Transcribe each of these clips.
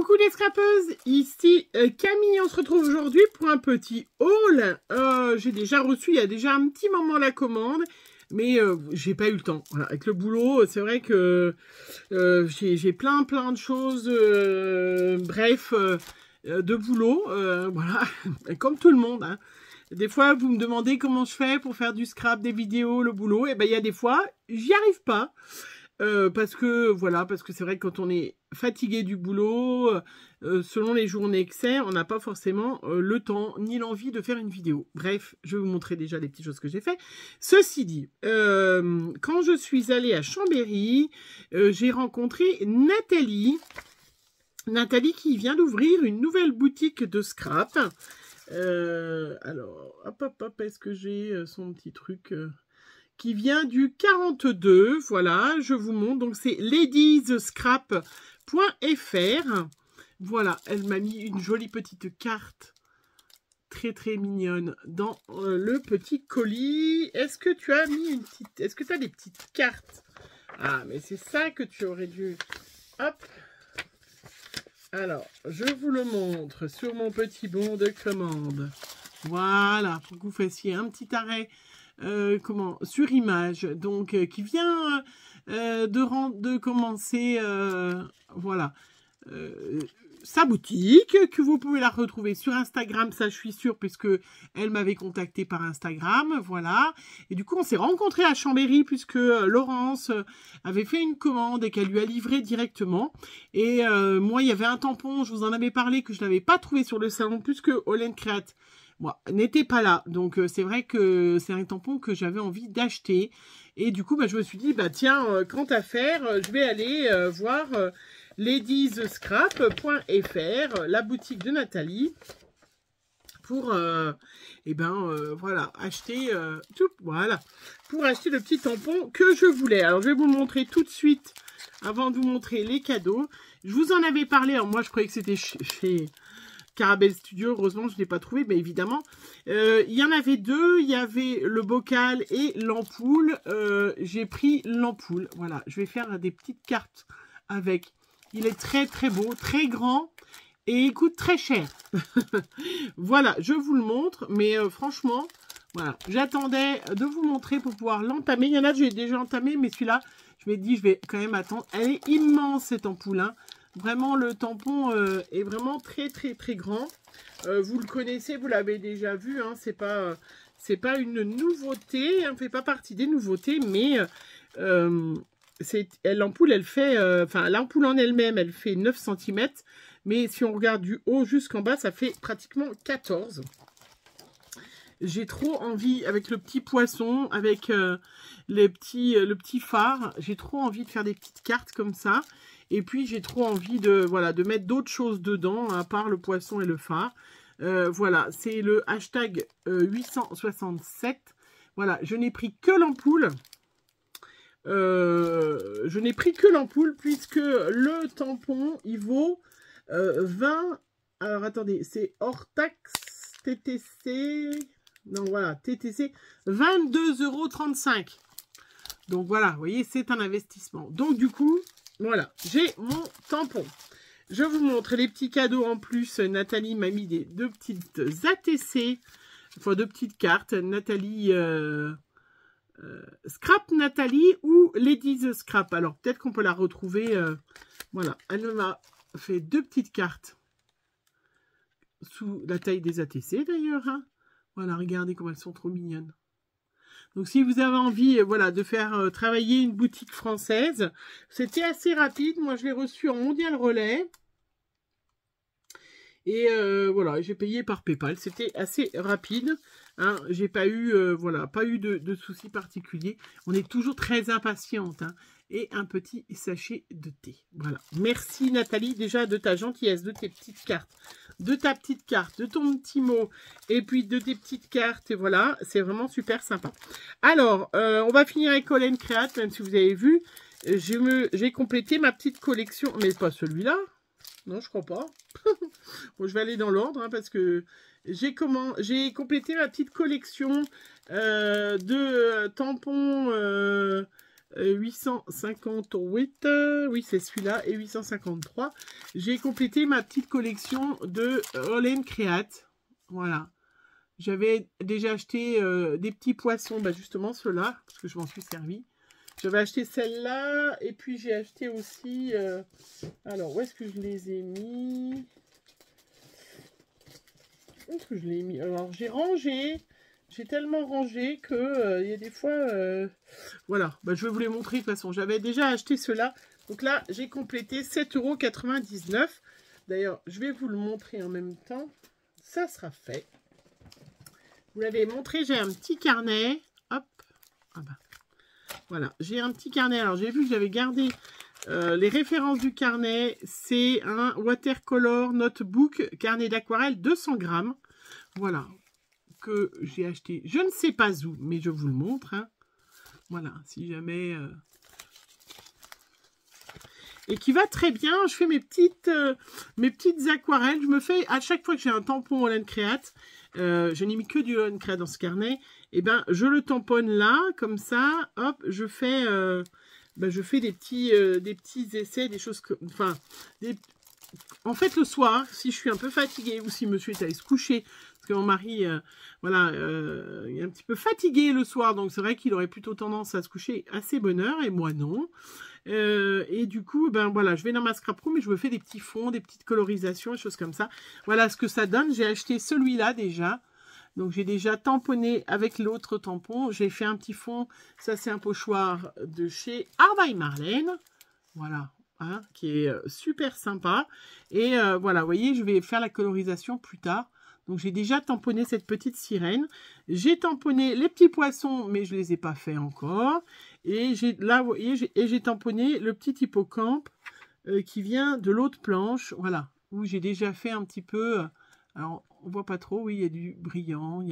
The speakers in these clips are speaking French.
Coucou les scrapeuses, ici Camille, on se retrouve aujourd'hui pour un petit haul. J'ai déjà reçu il y a déjà un petit moment la commande, mais j'ai pas eu le temps. Voilà, avec le boulot, c'est vrai que j'ai plein de choses, de boulot, voilà, comme tout le monde, hein. Des fois, vous me demandez comment je fais pour faire du scrap, des vidéos, le boulot, et ben il y a des fois, j'y arrive pas. Parce que c'est vrai que quand on est fatigué du boulot, selon les journées que c'est, on n'a pas forcément le temps ni l'envie de faire une vidéo. Bref, je vais vous montrer déjà les petites choses que j'ai fait. Ceci dit, quand je suis allée à Chambéry, j'ai rencontré Nathalie. Nathalie qui vient d'ouvrir une nouvelle boutique de scrap. Alors, hop, est-ce que j'ai son petit truc qui vient du 42, voilà, je vous montre, donc c'est ladiesscrap.fr, voilà, elle m'a mis une jolie petite carte, très mignonne, dans le petit colis. Est-ce que tu as mis une petite, est-ce que tu as des petites cartes? Ah, mais c'est ça que tu aurais dû, hop, alors, je vous le montre sur mon petit bon de commande, voilà, pour que vous fassiez un petit arrêt sur image, donc qui vient de commencer voilà sa boutique, que vous pouvez la retrouver sur Instagram, ça je suis sûre, puisque elle m'avait contacté par Instagram, voilà, et du coup on s'est rencontrés à Chambéry, puisque Laurence avait fait une commande et qu'elle lui a livré directement, et moi il y avait un tampon, je vous en avais parlé, que je n'avais pas trouvé sur le salon, puisque Olen Create n'était pas là, donc c'est vrai que c'est un tampon que j'avais envie d'acheter, et du coup je me suis dit, tiens, quant à faire, je vais aller voir ladiesscrap.fr, la boutique de Nathalie, pour voilà, acheter pour acheter le petit tampon que je voulais. Alors je vais vous le montrer tout de suite avant de vous montrer les cadeaux. Je vous en avais parlé, alors moi je croyais que c'était chez Carabel Studio, heureusement je ne l'ai pas trouvé, mais évidemment il y en avait deux, il y avait le bocal et l'ampoule. J'ai pris l'ampoule, voilà, je vais faire des petites cartes avec. Il est très beau, très grand et il coûte très cher. Voilà, je vous le montre, mais franchement, voilà, j'attendais de vous montrer pour pouvoir l'entamer. Il y en a que j'ai déjà entamé, mais celui-là, je m'ai dit, je vais quand même attendre. Elle est immense cette ampoule, hein. Vraiment, le tampon est vraiment très grand. Vous le connaissez, vous l'avez déjà vu, hein. C'est pas une nouveauté, elle ne fait pas partie des nouveautés, mais l'ampoule, elle fait, l'ampoule en elle-même, elle fait 9 cm, mais si on regarde du haut jusqu'en bas, ça fait pratiquement 14. J'ai trop envie, avec le petit poisson, avec le petit phare, j'ai trop envie de faire des petites cartes comme ça. Et puis, j'ai trop envie de mettre d'autres choses dedans, à part le poisson et le phare. Voilà, c'est le hashtag 867. Voilà, je n'ai pris que l'ampoule. Puisque le tampon, il vaut 20... Alors, attendez, c'est hors taxe TTC... Non, voilà, TTC, 22,35 €. Donc, voilà, vous voyez, c'est un investissement. Donc, du coup, voilà, j'ai mon tampon. Je vous montre les petits cadeaux en plus. Nathalie m'a mis deux petites ATC, enfin, deux petites cartes. Nathalie... Scrap Nathalie ou Ladies Scrap. Alors, peut-être qu'on peut la retrouver. Voilà, elle m'a fait deux petites cartes sous la taille des ATC d'ailleurs, hein. Voilà, regardez comme elles sont trop mignonnes. Donc, si vous avez envie voilà, de faire travailler une boutique française, c'était assez rapide. Moi, je l'ai reçu en Mondial Relais. Et voilà, j'ai payé par PayPal. C'était assez rapide. Hein, j'ai pas eu, pas eu de soucis particuliers. On est toujours très impatiente. Hein, et un petit sachet de thé. Voilà. Merci Nathalie déjà de ta gentillesse, de tes petites cartes, de ta petite carte, de ton petit mot, et puis de tes petites cartes. Et voilà, c'est vraiment super sympa. Alors, on va finir avec Olen Create, même si vous avez vu. J'ai complété ma petite collection, mais pas celui-là. Non, je crois pas. Bon, je vais aller dans l'ordre, hein, parce que j'ai complété ma petite collection de tampons 858, oui c'est celui-là, et 853. J'ai complété ma petite collection de All & Create. Voilà. J'avais déjà acheté des petits poissons, bah justement ceux-là, parce que je m'en suis servi. J'avais acheté celle-là, et puis j'ai acheté aussi... alors, où est-ce que je les ai mis? Où est-ce que je les ai mis? Alors, j'ai rangé... J'ai tellement rangé que il y a des fois... voilà, bah, je vais vous les montrer de toute façon. J'avais déjà acheté ceux-là. Donc là, j'ai complété 7,99 €. D'ailleurs, je vais vous le montrer en même temps. Ça sera fait. Vous l'avez montré, j'ai un petit carnet. Hop. Ah bah. Voilà, j'ai un petit carnet. Alors, j'ai vu que j'avais gardé les références du carnet. C'est un Watercolor Notebook carnet d'aquarelle 200 grammes. Voilà. Que j'ai acheté, je ne sais pas où, mais je vous le montre. Hein. Voilà, si jamais... Et qui va très bien. Je fais mes petites aquarelles. Je me fais, à chaque fois que j'ai un tampon All & Create, je n'ai mis que du All & Create dans ce carnet, et ben je le tamponne là, comme ça, hop, je fais des petits essais, des choses que... Enfin, en fait, le soir, si je suis un peu fatiguée ou si monsieur est allé se coucher, parce que mon mari, voilà, il est un petit peu fatigué le soir, donc c'est vrai qu'il aurait plutôt tendance à se coucher assez bonne heure, et moi non. Et du coup, ben voilà, je vais dans ma scrap room et je me fais des petits fonds, des petites colorisations, des choses comme ça. Voilà ce que ça donne. J'ai acheté celui-là déjà. Donc j'ai déjà tamponné avec l'autre tampon. J'ai fait un petit fond. Ça, c'est un pochoir de chez Art by Marlène. Voilà. Hein, qui est super sympa. Et voilà, vous voyez, je vais faire la colorisation plus tard. Donc j'ai déjà tamponné cette petite sirène. J'ai tamponné les petits poissons, mais je ne les ai pas fait encore. Et là, vous voyez, j'ai tamponné le petit hippocampe qui vient de l'autre planche. Voilà, où j'ai déjà fait un petit peu... alors, on voit pas trop, oui, il y a du brillant.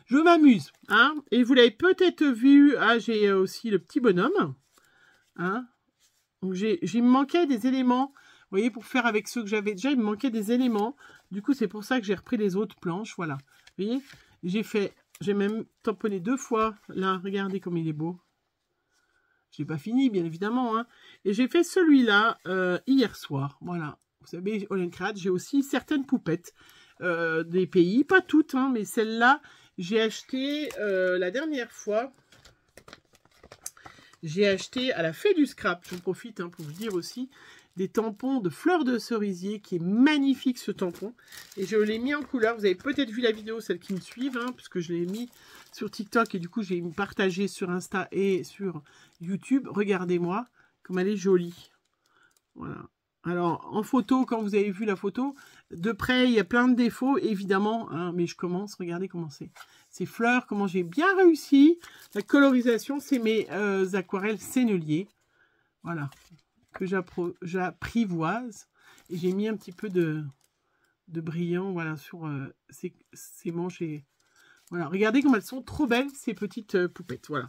Je m'amuse. Hein, et vous l'avez peut-être vu, ah, j'ai aussi le petit bonhomme. Hein. Donc, il me manquait des éléments. Vous voyez, pour faire avec ceux que j'avais déjà, il me manquait des éléments. Du coup, c'est pour ça que j'ai repris les autres planches. Voilà. Vous voyez, j'ai même tamponné 2 fois. Là, regardez comme il est beau. Je n'ai pas fini, bien évidemment. Hein. Et j'ai fait celui-là hier soir. Voilà. Vous savez, All & Create, j'ai aussi certaines poupettes des pays. Pas toutes, hein, mais celle-là, j'ai acheté la dernière fois. J'ai acheté à la Fée du Scrap, j'en profite pour vous dire aussi, des tampons de fleurs de cerisier, qui est magnifique ce tampon. Et je l'ai mis en couleur, vous avez peut-être vu la vidéo, celles qui me suivent, puisque je l'ai mis sur TikTok et du coup j'ai partagé sur Insta et sur YouTube. Regardez-moi comme elle est jolie. Voilà. Alors en photo, quand vous avez vu la photo, de près il y a plein de défauts, évidemment, mais je commence, regardez comment c'est. Ces fleurs, comment j'ai bien réussi. La colorisation, c'est mes aquarelles sennelier. Voilà. Que j'apprivoise. Et j'ai mis un petit peu de brillant, voilà, sur ces manches. Et voilà. Regardez comme elles sont trop belles, ces petites poupettes. Voilà.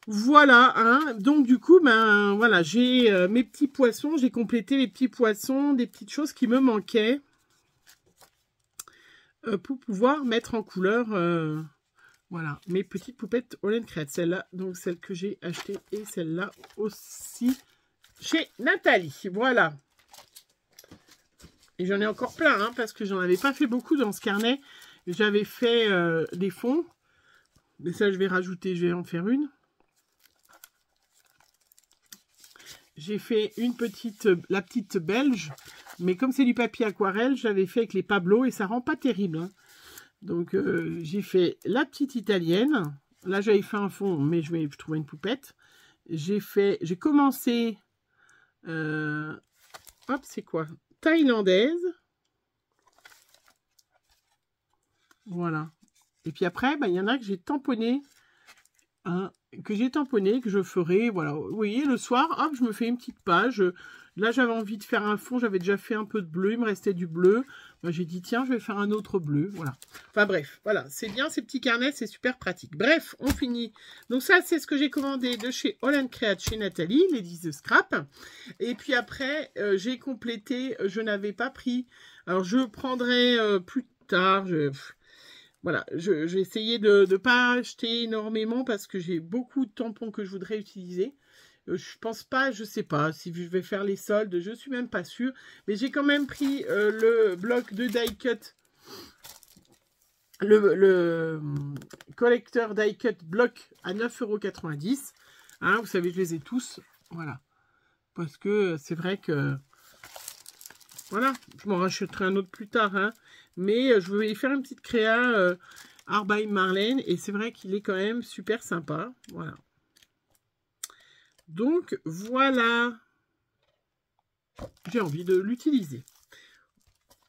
Voilà, hein. Donc du coup, ben voilà, j'ai mes petits poissons. J'ai complété les petits poissons, des petites choses qui me manquaient. Pour pouvoir mettre en couleur voilà, mes petites poupettes All & Create. Celle-là, donc celle que j'ai achetée, et celle-là aussi chez Nathalie. Voilà. Et j'en ai encore plein, parce que j'en avais pas fait beaucoup dans ce carnet. J'avais fait des fonds. Mais ça, je vais rajouter, je vais en faire une. J'ai fait la petite belge. Mais comme c'est du papier aquarelle, j'avais fait avec les Pablo et ça rend pas terrible. Donc, j'ai fait la petite italienne. Là, j'avais fait un fond, mais je vais trouver une poupette. J'ai commencé... hop, c'est quoi? Thaïlandaise. Voilà. Et puis après, il y en a que j'ai tamponné. Que je ferai, voilà. Vous voyez, le soir, hop, je me fais une petite page. Là, j'avais envie de faire un fond, j'avais déjà fait un peu de bleu, il me restait du bleu. J'ai dit, tiens, je vais faire un autre bleu, voilà. Enfin bref, voilà, c'est bien ces petits carnets, c'est super pratique. Bref, on finit. Donc ça, c'est ce que j'ai commandé de chez All & Create, chez Nathalie, Ladies the Scrap. Et puis après, j'ai complété, je n'avais pas pris. Alors, je prendrai plus tard, voilà, j'ai essayé de ne pas acheter énormément parce que j'ai beaucoup de tampons que je voudrais utiliser. Je pense pas, je sais pas si je vais faire les soldes, je suis même pas sûre. Mais j'ai quand même pris le bloc de die cut, le collecteur die cut bloc à 9,90 €. Hein, vous savez, je les ai tous. Voilà. Parce que c'est vrai que... Voilà, je m'en rachèterai un autre plus tard. Hein, mais je vais faire une petite créa Art by Marlène. Et c'est vrai qu'il est quand même super sympa. Voilà. Donc, voilà. J'ai envie de l'utiliser.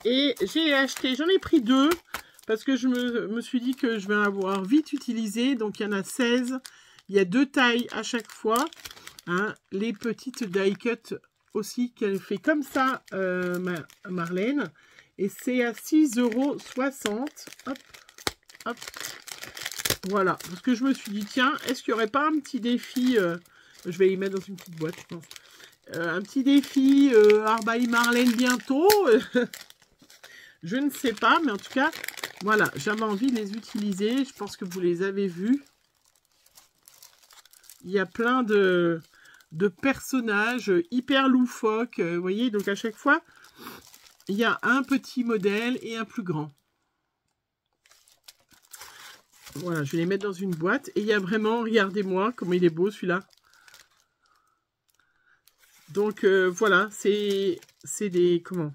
Et j'ai acheté, j'en ai pris 2. Parce que je me suis dit que je vais avoir vite utilisé. Donc, il y en a 16. Il y a 2 tailles à chaque fois. Hein, les petites die cut aussi qu'elle fait comme ça, Marlène. Et c'est à 6,60 €. Hop, hop. Voilà. Parce que je me suis dit, tiens, est-ce qu'il n'y aurait pas un petit défi je vais y mettre dans une petite boîte, je pense. Un petit défi Art by Marlène bientôt. Je ne sais pas, mais en tout cas, voilà, j'avais envie de les utiliser. Je pense que vous les avez vus. Il y a plein de personnages hyper loufoques. Vous voyez, donc à chaque fois, il y a un petit modèle et un plus grand. Voilà, je vais les mettre dans une boîte. Et il y a vraiment, regardez-moi, comme il est beau celui-là. Donc voilà, c'est des... Comment?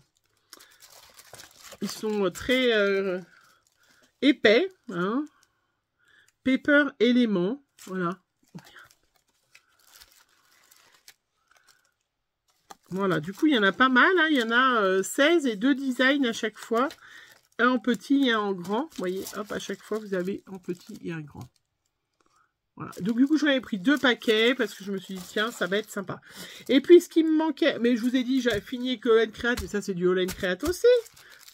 Ils sont très épais. Hein, Paper éléments. Voilà. Voilà, du coup, il y en a pas mal. Hein, il y en a 16 et 2 designs à chaque fois. Un en petit et un en grand. Vous voyez, hop, à chaque fois, vous avez un petit et un grand. Voilà. Donc, du coup, j'en ai pris 2 paquets parce que je me suis dit, tiens, ça va être sympa. Et puis, ce qui me manquait, mais je vous ai dit, j'avais fini avec Holland Create et ça, c'est du Holland Create aussi.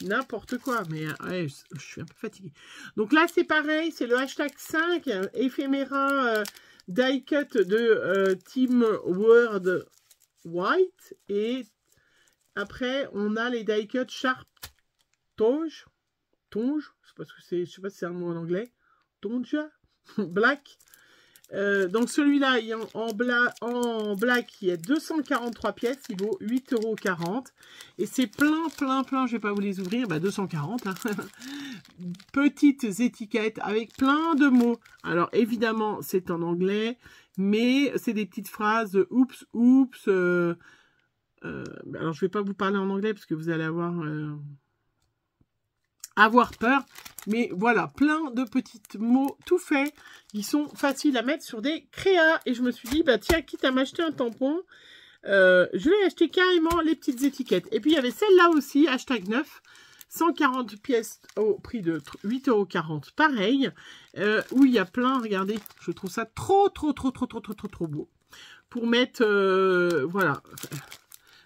N'importe quoi, mais ouais, je suis un peu fatiguée. Donc là, c'est pareil, c'est le hashtag 5, éphéméra die cut de Team World White. Et après, on a les die cut Sharp Tonge. Tonge, je sais pas si c'est un mot en anglais. Tonge, Black. Donc celui-là, en black, il y a 243 pièces, il vaut 8,40 €. Et c'est plein, je vais pas vous les ouvrir, 240. Hein. Petites étiquettes avec plein de mots. Alors évidemment, c'est en anglais, mais c'est des petites phrases, oups, oups. Alors je vais pas vous parler en anglais parce que vous allez avoir peur. Mais voilà, plein de petits mots tout faits. Ils sont faciles à mettre sur des créas. Et je me suis dit, tiens, quitte à m'acheter un tampon, je vais acheter carrément les petites étiquettes. Et puis, il y avait celle-là aussi, hashtag 9. 140 pièces au prix de 8,40 €. Pareil. Où il y a plein, regardez, je trouve ça trop beau. Pour mettre, voilà,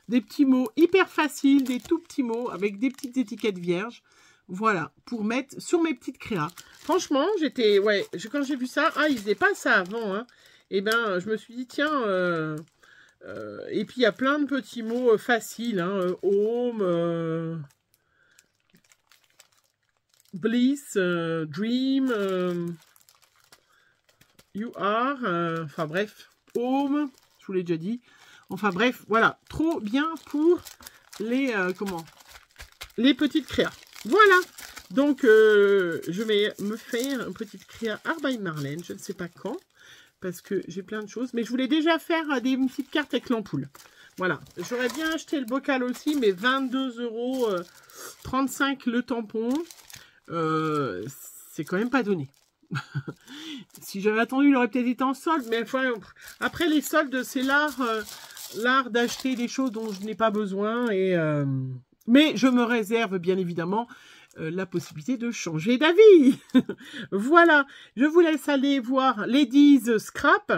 des petits mots hyper faciles, des tout petits mots avec des petites étiquettes vierges. Voilà, pour mettre sur mes petites créas. Franchement, quand j'ai vu ça, ils faisaient pas ça avant, hein. Et je me suis dit, tiens, et puis il y a plein de petits mots faciles, hein, home, bliss, dream, you are, enfin bref, home, je vous l'ai déjà dit. Enfin bref, voilà, trop bien pour les, les petites créas. Voilà, donc je vais me faire une petite créa Art by Marlène, je ne sais pas quand, parce que j'ai plein de choses. Mais je voulais déjà faire des petites cartes avec l'ampoule. Voilà, j'aurais bien acheté le bocal aussi, mais 22,35 € le tampon, c'est quand même pas donné. Si j'avais attendu, il aurait peut-être été en solde, mais enfin, après les soldes, c'est l'art d'acheter des choses dont je n'ai pas besoin et... mais je me réserve bien évidemment la possibilité de changer d'avis. Voilà, je vous laisse aller voir Ladies Scrap,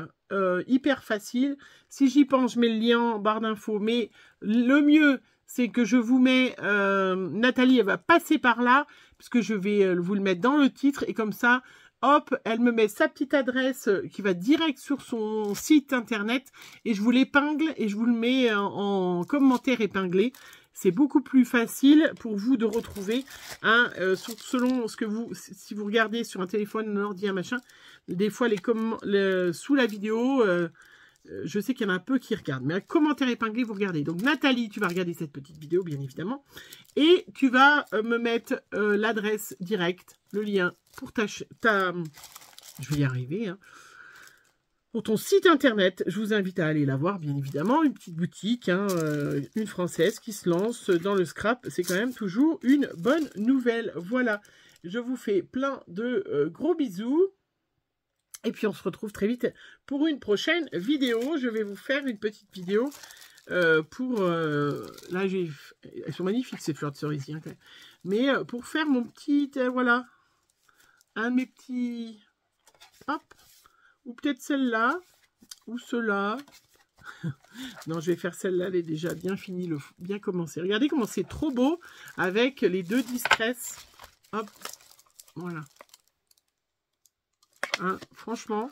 hyper facile. Si j'y pense, je mets le lien en barre d'infos, mais le mieux, c'est que je vous mets, Nathalie, elle va passer par là, puisque je vais vous le mettre dans le titre, et comme ça, hop, elle me met sa petite adresse qui va direct sur son site internet, et je vous l'épingle, et je vous le mets en commentaire épinglé. C'est beaucoup plus facile pour vous de retrouver, hein, selon ce que si vous regardez sur un téléphone, un ordi, un machin, des fois sous la vidéo, Je sais qu'il y en a un peu qui regardent. Mais un commentaire épinglé, vous regardez. Donc Nathalie, tu vas regarder cette petite vidéo, bien évidemment. Et tu vas me mettre l'adresse directe, le lien pour ta... Je vais y arriver, hein. Pour ton site internet, je vous invite à aller la voir, bien évidemment. Une petite boutique, hein, une française qui se lance dans le scrap. C'est quand même toujours une bonne nouvelle. Voilà, je vous fais plein de gros bisous. Et puis on se retrouve très vite pour une prochaine vidéo. Je vais vous faire une petite vidéo pour... là, elles sont magnifiques ces fleurs de cerisier. Hein, quand même. Mais pour faire mon petit... voilà, un de mes petits... Hop. Ou peut-être celle-là, ou ceux-là. Non, je vais faire celle-là, elle est déjà bien finie, bien commencée. Regardez comment c'est trop beau avec les deux distress. Hop, voilà. Hein, franchement,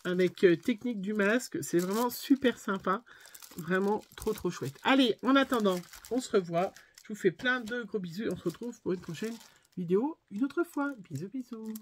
avec technique du masque, c'est vraiment super sympa. Vraiment trop chouette. Allez, en attendant, on se revoit. Je vous fais plein de gros bisous et on se retrouve pour une prochaine vidéo une autre fois. Bisous, bisous.